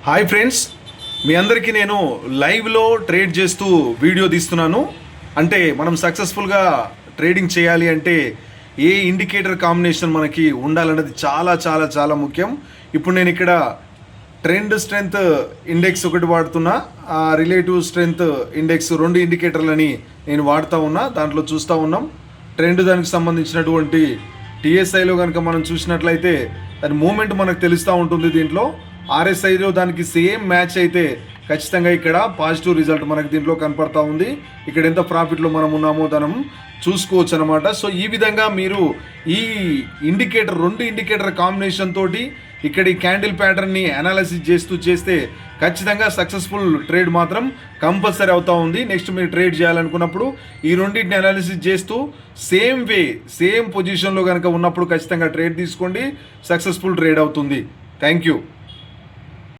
Hi friends, మీ అందరికీ నేను లైవ్లో ట్రేడ్ చేస్తూ వీడియో తీస్తున్నాను. అంటే మనం సక్సెస్ఫుల్గా ట్రేడింగ్ చేయాలి అంటే ఏ ఇండికేటర్ కాంబినేషన్ మనకి ఉండాలన్నది చాలా చాలా చాలా ముఖ్యం. ఇప్పుడు నేను ఇక్కడ ట్రెండ్ స్ట్రెంగ్త్ ఇండెక్స్ ఒకటి వాడుతున్నా, రిలేటివ్ స్ట్రెంగ్త్ ఇండెక్స్ రెండు ఇండికేటర్లని నేను వాడుతూ ఉన్నా. దాంట్లో చూస్తూ ఉన్నాం ట్రెండ్ దానికి సంబంధించినటువంటి టీఎస్ఐలో కనుక మనం చూసినట్లయితే దాని మూమెంట్ మనకు తెలుస్తూ ఉంటుంది. దీంట్లో ఆర్ఎస్ఐలో దానికి సేమ్ మ్యాచ్ అయితే ఖచ్చితంగా ఇక్కడ పాజిటివ్ రిజల్ట్ మనకి దీంట్లో కనపడతా ఉంది. ఇక్కడ ఎంత ప్రాఫిట్లో మనం ఉన్నామో మనం చూసుకోవచ్చు అనమాట. సో ఈ విధంగా మీరు ఈ రెండు ఇండికేటర్ కాంబినేషన్ తోటి ఇక్కడ ఈ క్యాండిల్ ప్యాటర్న్ని అనాలిసిస్ చేస్తే ఖచ్చితంగా సక్సెస్ఫుల్ ట్రేడ్ మాత్రం కంపల్సరీ అవుతూ ఉంది. నెక్స్ట్ మీరు ట్రేడ్ చేయాలనుకున్నప్పుడు ఈ రెండింటిని అనాలిసిస్ చేస్తూ సేమ్ పొజిషన్లో కనుక ఉన్నప్పుడు ఖచ్చితంగా ట్రేడ్ తీసుకోండి, సక్సెస్ఫుల్ ట్రేడ్ అవుతుంది. Thank you.